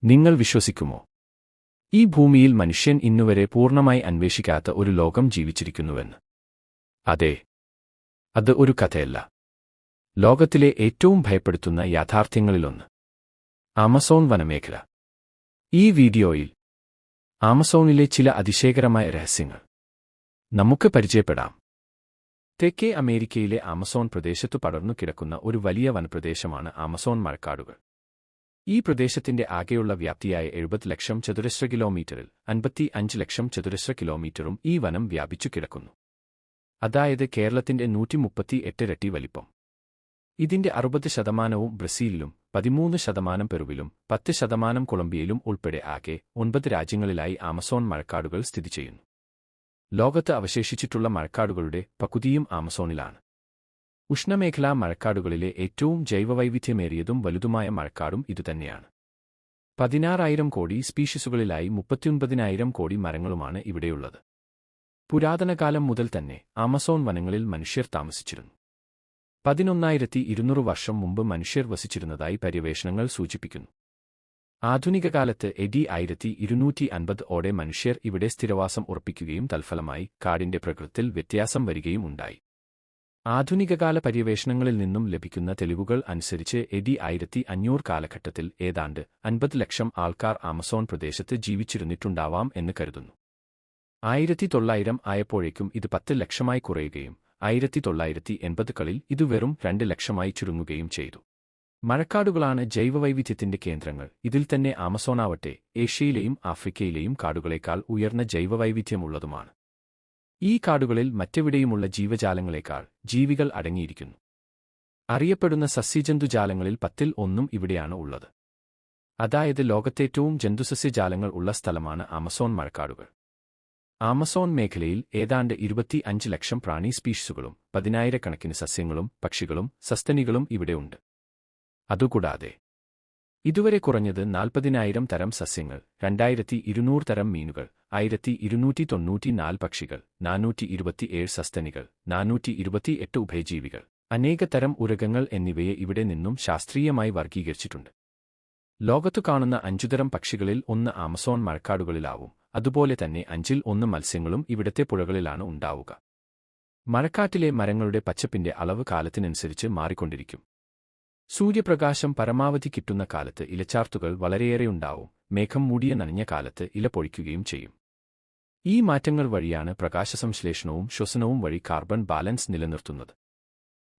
നിങ്ങൾ വിശ്വസിക്കുമോ? ഈ ഭൂമിയിൽ മനുഷ്യൻ ഇന്നുവരെ പൂർണ്ണമായി അന്വേഷിക്കാത്ത ഒരു ലോകം ജീവിച്ചിരിക്കുന്നുവെന്ന്? അതെ, അത് ഒരു കഥയല്ല. ലോകത്തിലെ ഏറ്റവും ഭയപ്പെടുത്തുന്ന യാഥാർത്ഥ്യങ്ങളിലൊന്ന്. ആമസോൺ വനമേഖല. ഈ വീഡിയോയിൽ ആമസോണിലെ ചില അതിശയകരമായ രഹസ്യങ്ങൾ നമുക്ക് പരിചയപ്പെടാം. തെക്കേ അമേരിക്കയിലെ ആമസോൺ പ്രദേശത്തു പടർന്നു കിടക്കുന്ന ഒരു വലിയ വനപ്രദേശമാണ് ആമസോൺ മഴക്കാടുകൾ. ഈ പ്രദേശത്തിന്റെ ആകെയുള്ള വ്യാപ്തിയായ 70 ലക്ഷം ചതുരശ്ര കിലോമീറ്ററിൽ 55 ലക്ഷം ചതുരശ്ര കിലോമീറ്ററും ഈ വനം വ്യാപിച്ചു കിടക്കുന്നു. അതായത് കേരളത്തിന്റെ 138 ഇരട്ടി വലിപ്പം. ഇതിന്റെ 60% ബ്രസീലിലും 13% പെറുവിലും 10% കൊളംബിയയിലും ഉൾപ്പെടെ ആകെ 9 രാജ്യങ്ങളിലായി ആമസോൺ മഴക്കാടുകൾ സ്ഥിതി ചെയ്യുന്നു. ലോകത്ത് അവശേഷിച്ചിട്ടുള്ള മഴക്കാടുകളുടെ പകുതിയും ആമസോണിലാണ്. ഉഷ്ണമേഖലാ മഴക്കാടുകളിലെ ഏറ്റവും ജൈവവൈവിധ്യമേറിയതും വലുതുമായ മഴക്കാടും ഇതുതന്നെയാണ്. 16,000 കോടി സ്പീഷീസുകളിലായി 39,000 കോടി മരങ്ങളുമാണ് ഇവിടെയുള്ളത്. പുരാതനകാലം മുതൽ തന്നെ ആമസോൺ വനങ്ങളിൽ മനുഷ്യർ താമസിച്ചിരുന്നു. 11,200 വർഷം മുമ്പ് മനുഷ്യർ വസിച്ചിരുന്നതായി പര്യവേഷണങ്ങൾ സൂചിപ്പിക്കുന്നു. ആധുനിക കാലത്ത് AD 1250 ഓടെ മനുഷ്യർ ഇവിടെ സ്ഥിരവാസം ഉറപ്പിക്കുകയും തൽഫലമായി കാടിന്റെ പ്രകൃതിയിൽ വ്യത്യാസം വരികയും ഉണ്ടായി. ആധുനികകാല പര്യവേഷണങ്ങളിൽ നിന്നും ലഭിക്കുന്ന തെളിവുകൾ അനുസരിച്ച് AD 1500 കാലഘട്ടത്തിൽ ഏതാണ്ട് 50 ലക്ഷം ആൾക്കാർ ആമസോൺ പ്രദേശത്ത് ജീവിച്ചിരുന്നിട്ടുണ്ടാവാം എന്ന് കരുതുന്നു. 1900 ആയപ്പോഴേക്കും ഇത് 10 ലക്ഷമായി കുറയുകയും 1980കളിൽ ഇത് വെറും 2 ലക്ഷമായി ചുരുങ്ങുകയും ചെയ്തു. മഴക്കാടുകളാണ് ജൈവവൈവിധ്യത്തിന്റെ കേന്ദ്രങ്ങൾ. ഇതിൽ തന്നെ ആമസോണാവട്ടെ ഏഷ്യയിലെയും ആഫ്രിക്കയിലെയും കാടുകളേക്കാൾ ഉയർന്ന ജൈവവൈവിധ്യമുള്ളതുമാണ്. ഈ കാടുകളിൽ മറ്റെവിടെയുമുള്ള ജീവജാലങ്ങളെക്കാൾ ജീവികൾ അടങ്ങിയിരിക്കുന്നു. അറിയപ്പെടുന്ന സസ്യജന്തുജാലങ്ങളിൽ 10ൽ 1 ഇവിടെയാണ് ഉള്ളത്. അതായത് ലോകത്തേറ്റവും ജന്തുസസ്യജാലങ്ങൾ ഉള്ള സ്ഥലമാണ് ആമസോൺ മഴക്കാടുകൾ. ആമസോൺ മേഖലയിൽ ഏതാണ്ട് 25 ലക്ഷം പ്രാണി സ്പീഷീസുകളും 10,000 സസ്യങ്ങളും പക്ഷികളും സസ്തനികളും ഇവിടെയുണ്ട്. അതുകൂടാതെ ഇതുവരെ കുറഞ്ഞത് 40,000 തരം സസ്യങ്ങൾ, 2,200 തരം മീനുകൾ, 1,294 പക്ഷികൾ, 427 സസ്തനികൾ, 428 ഉഭയജീവികൾ, അനേകതരം ഉരഗങ്ങൾ എന്നിവയെ ഇവിടെ നിന്നും ശാസ്ത്രീയമായി വർഗീകരിച്ചിട്ടുണ്ട്. ലോകത്തു കാണുന്ന 5 തരം പക്ഷികളിൽ 1 ആമസോൺ മഴക്കാടുകളിലാവും. അതുപോലെ തന്നെ 5ൽ 1 മത്സ്യങ്ങളും ഇവിടത്തെ പുഴകളിലാണ് ഉണ്ടാവുക. മഴക്കാറ്റിലെ മരങ്ങളുടെ പച്ചപ്പിന്റെ അളവ് കാലത്തിനനുസരിച്ച് മാറിക്കൊണ്ടിരിക്കും. സൂര്യപ്രകാശം പരമാവധി കിട്ടുന്ന കാലത്ത് ഇലച്ചാർത്തുകൾ വളരെയേറെയുണ്ടാവും. മേഘം മൂടിയ നനഞ്ഞ കാലത്ത് ഇല പൊഴിക്കുകയും ചെയ്യും. ഈ മാറ്റങ്ങൾ വഴിയാണ് പ്രകാശസംശ്ലേഷണവും ശ്വസനവും വഴി കാർബൺ ബാലൻസ് നിലനിർത്തുന്നത്.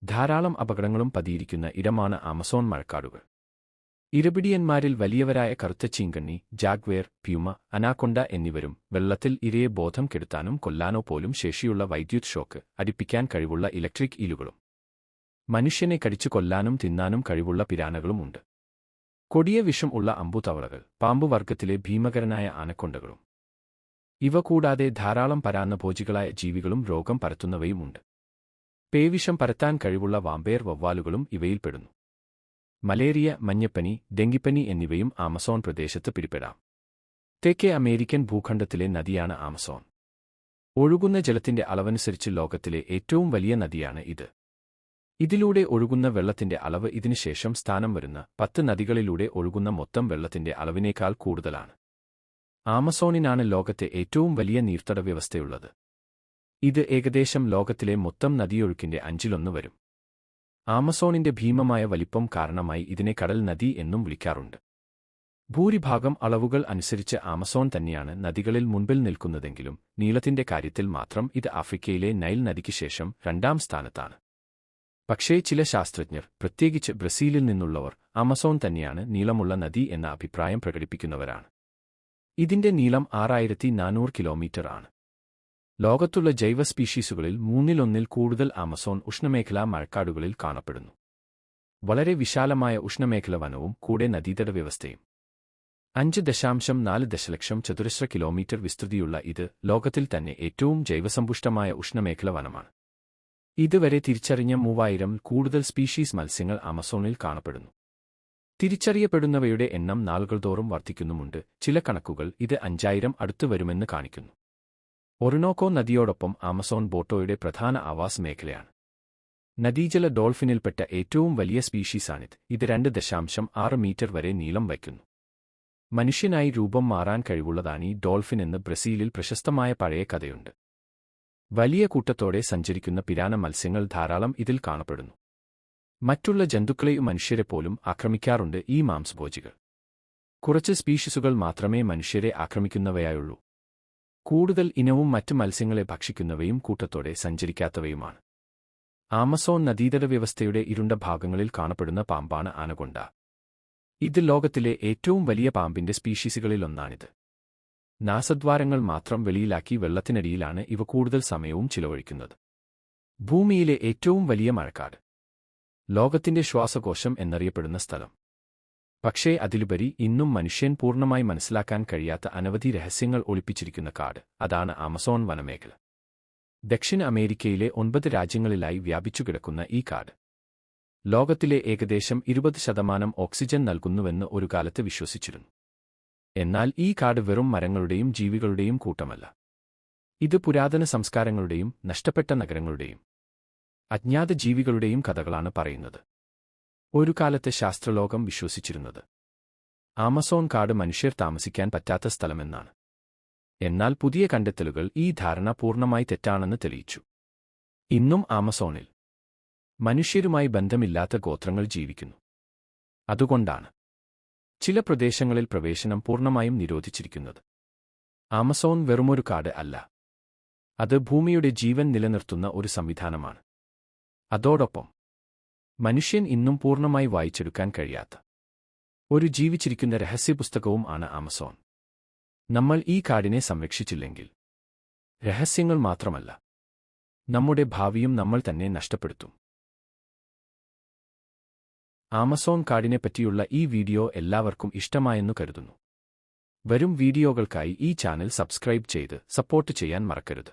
ധാരാളം അപകടങ്ങളും പതിയിരിക്കുന്ന ഇടമാണ് ആമസോൺ മഴക്കാടുകൾ. ഇരപിടിയന്മാരിൽ വലിയവരായ കറുത്ത ചീങ്കണ്ണി, ജാഗ്വേർ, പ്യൂമ, അനാക്കൊണ്ട എന്നിവരും വെള്ളത്തിൽ ഇരയെ ബോധം കെടുത്താനും കൊല്ലാനോ പോലും ശേഷിയുള്ള വൈദ്യുത് ഷോക്ക് അടിപ്പിക്കാൻ കഴിവുള്ള ഇലക്ട്രിക് ഈലുകളും മനുഷ്യനെ കടിച്ചു കൊല്ലാനും തിന്നാനും കഴിവുള്ള പിരാനകളുമുണ്ട്. കൊടിയ വിഷം ഉള്ള അമ്പുതവളകൾ, പാമ്പുവർഗത്തിലെ ഭീമകരനായ ആനക്കൊണ്ടകളും. ഇവ കൂടാതെ ധാരാളം പരാന്നഭോജികളായ ജീവികളും രോഗം പരത്തുന്നവയുമുണ്ട്. പേവിഷം പരത്താൻ കഴിവുള്ള വാമ്പേർ വവ്വാലുകളും ഇവയിൽപ്പെടുന്നു. മലേറിയ, മഞ്ഞപ്പനി, ഡെങ്കിപ്പനി എന്നിവയും ആമസോൺ പ്രദേശത്ത് പിടിപെടാം. തെക്കേ അമേരിക്കൻ ഭൂഖണ്ഡത്തിലെ നദിയാണ് ആമസോൺ. ഒഴുകുന്ന ജലത്തിന്റെ അളവനുസരിച്ച് ലോകത്തിലെ ഏറ്റവും വലിയ നദിയാണ് ഇത്. ഇതിലൂടെ ഒഴുകുന്ന വെള്ളത്തിന്റെ അളവ് ഇതിനുശേഷം സ്ഥാനം വരുന്ന 10 നദികളിലൂടെ ഒഴുകുന്ന മൊത്തം വെള്ളത്തിന്റെ അളവിനേക്കാൾ കൂടുതലാണ്. ആമസോണിനാണ് ലോകത്തെ ഏറ്റവും വലിയ നീർത്തട വ്യവസ്ഥയുള്ളത്. ഇത് ഏകദേശം ലോകത്തിലെ മൊത്തം നദിയൊഴുക്കിന്റെ 5ൽ 1 വരും. ആമസോണിന്റെ ഭീമമായ വലിപ്പം കാരണമായി ഇതിനെ കടൽ നദി എന്നും വിളിക്കാറുണ്ട്. ഭൂരിഭാഗം അളവുകൾ അനുസരിച്ച് ആമസോൺ തന്നെയാണ് നദികളിൽ മുൻപിൽ നിൽക്കുന്നതെങ്കിലും നീളത്തിന്റെ കാര്യത്തിൽ മാത്രം ഇത് ആഫ്രിക്കയിലെ നൈൽ നദിക്ക് ശേഷം 2ാം സ്ഥാനത്താണ്. പക്ഷേ ചില ശാസ്ത്രജ്ഞർ, പ്രത്യേകിച്ച് ബ്രസീലിൽ നിന്നുള്ളവർ, ആമസോൺ തന്നെയാണ് നീളമുള്ള നദി എന്ന അഭിപ്രായം പ്രകടിപ്പിക്കുന്നവരാണ്. ഇതിന്റെ നീളം 6,400 കിലോമീറ്റർ ആണ്. ലോകത്തുള്ള ജൈവ സ്പീഷീസുകളിൽ 3/1 കൂടുതൽ ആമസോൺ ഉഷ്ണമേഖലാ മഴക്കാടുകളിൽ കാണപ്പെടുന്നു. വളരെ വിശാലമായ ഉഷ്ണമേഖല വനവും കൂടെ നദീതട വ്യവസ്ഥയും. 5.4 ദശലക്ഷം ചതുരശ്ര കിലോമീറ്റർ വിസ്തൃതിയുള്ള ഇത് ലോകത്തിൽ തന്നെ ഏറ്റവും ജൈവസമ്പുഷ്ടമായ ഉഷ്ണമേഖല വനമാണ്. ഇതുവരെ തിരിച്ചറിഞ്ഞ 3,000 കൂടുതൽ സ്പീഷീസ് മത്സ്യങ്ങൾ ആമസോണിൽ കാണപ്പെടുന്നു. തിരിച്ചറിയപ്പെടുന്നവയുടെ എണ്ണം നാളുകൾ തോറും വർദ്ധിക്കുന്നുമുണ്ട്. ചില കണക്കുകൾ ഇത് 5,000 അടുത്തു വരുമെന്ന് കാണിക്കുന്നു. ഒറിനോക്കോ നദിയോടൊപ്പം ആമസോൺ ബോട്ടോയുടെ പ്രധാന ആവാസ മേഖലയാണ്. നദീജല ഡോൾഫിനിൽപ്പെട്ട ഏറ്റവും വലിയ സ്പീഷീസാണിത്. ഇത് 2.6 മീറ്റർ വരെ നീളം വയ്ക്കുന്നു. മനുഷ്യനായി രൂപം മാറാൻ കഴിവുള്ളതാണ് ഈ ഡോൾഫിൻ എന്ന് ബ്രസീലിൽ പ്രശസ്തമായ പഴയ കഥയുണ്ട്. വലിയ കൂട്ടത്തോടെ സഞ്ചരിക്കുന്ന പിരാന മത്സ്യങ്ങൾ ധാരാളം ഇതിൽ കാണപ്പെടുന്നു. മറ്റുള്ള ജന്തുക്കളെയും മനുഷ്യരെപ്പോലും ആക്രമിക്കാറുണ്ട് ഈ മാംസഭോജികൾ. കുറച്ച് സ്പീഷീസുകൾ മാത്രമേ മനുഷ്യരെ ആക്രമിക്കുന്നവയായുള്ളൂ. കൂടുതൽ ഇനവും മറ്റ് മത്സ്യങ്ങളെ ഭക്ഷിക്കുന്നവയും കൂട്ടത്തോടെ സഞ്ചരിക്കാത്തവയുമാണ്. ആമസോൺ നദീതട വ്യവസ്ഥയുടെ ഇരുണ്ട ഭാഗങ്ങളിൽ കാണപ്പെടുന്ന പാമ്പാണ് ആനകൊണ്ട. ഇത് ലോകത്തിലെ ഏറ്റവും വലിയ പാമ്പിന്റെ സ്പീഷീസുകളിലൊന്നാണിത്. നാസദ്വാരങ്ങൾ മാത്രം വെളിയിലാക്കി വെള്ളത്തിനടിയിലാണ് ഇവ കൂടുതൽ സമയവും ചിലവഴിക്കുന്നത്. ഭൂമിയിലെ ഏറ്റവും വലിയ മഴക്കാട്, ലോകത്തിന്റെ ശ്വാസകോശം എന്നറിയപ്പെടുന്ന സ്ഥലം. പക്ഷേ അതിലുപരി ഇന്നും മനുഷ്യൻ പൂർണ്ണമായി മനസ്സിലാക്കാൻ കഴിയാത്ത അനവധി രഹസ്യങ്ങൾ ഒളിപ്പിച്ചിരിക്കുന്ന കാട്, അതാണ് ആമസോൺ വനമേഖല. ദക്ഷിണ അമേരിക്കയിലെ 9 രാജ്യങ്ങളിലായി വ്യാപിച്ചുകിടക്കുന്ന ഈ കാട് ലോകത്തിലെ ഏകദേശം 20% ഓക്സിജൻ നൽകുന്നുവെന്ന് ഒരു കാലത്ത് വിശ്വസിച്ചിരുന്നു. എന്നാൽ ഈ കാട് വെറും മരങ്ങളുടെയും ജീവികളുടെയും കൂട്ടമല്ല. ഇത് പുരാതന സംസ്കാരങ്ങളുടെയും നഷ്ടപ്പെട്ട നഗരങ്ങളുടെയും അജ്ഞാത ജീവികളുടെയും കഥകളാണ് പറയുന്നത്. ഒരു കാലത്ത് ശാസ്ത്രലോകം വിശ്വസിച്ചിരുന്നത് ആമസോൺ കാട് മനുഷ്യർ താമസിക്കാൻ പറ്റാത്ത സ്ഥലമെന്നാണ്. എന്നാൽ പുതിയ കണ്ടെത്തലുകൾ ഈ ധാരണ പൂർണ്ണമായി തെറ്റാണെന്ന് തെളിയിച്ചു. ഇന്നും ആമസോണിൽ മനുഷ്യരുമായി ബന്ധമില്ലാത്ത ഗോത്രങ്ങൾ ജീവിക്കുന്നു. അതുകൊണ്ടാണ് ചില പ്രദേശങ്ങളിൽ പ്രവേശനം പൂർണ്ണമായും നിരോധിച്ചിരിക്കുന്നത്. ആമസോൺ വെറുമൊരു കാട് അല്ല, അത് ഭൂമിയുടെ ജീവൻ നിലനിർത്തുന്ന ഒരു സംവിധാനമാണ്. അതോടൊപ്പം മനുഷ്യൻ ഇന്നും പൂർണ്ണമായി വായിച്ചെടുക്കാൻ കഴിയാത്ത ഒരു ജീവിച്ചിരിക്കുന്ന രഹസ്യപുസ്തകവും ആണ് ആമസോൺ. നമ്മൾ ഈ കാടിനെ സംരക്ഷിച്ചില്ലെങ്കിൽ രഹസ്യങ്ങൾ മാത്രമല്ല, നമ്മുടെ ഭാവിയും നമ്മൾ തന്നെ നഷ്ടപ്പെടുത്തും. ആമസോൺ കാടിനെപ്പറ്റിയുള്ള ഈ വീഡിയോ എല്ലാവർക്കും ഇഷ്ടമായെന്നു കരുതുന്നു. വരും വീഡിയോകൾക്കായി ഈ ചാനൽ സബ്സ്ക്രൈബ് ചെയ്ത് സപ്പോർട്ട് ചെയ്യാൻ മറക്കരുത്.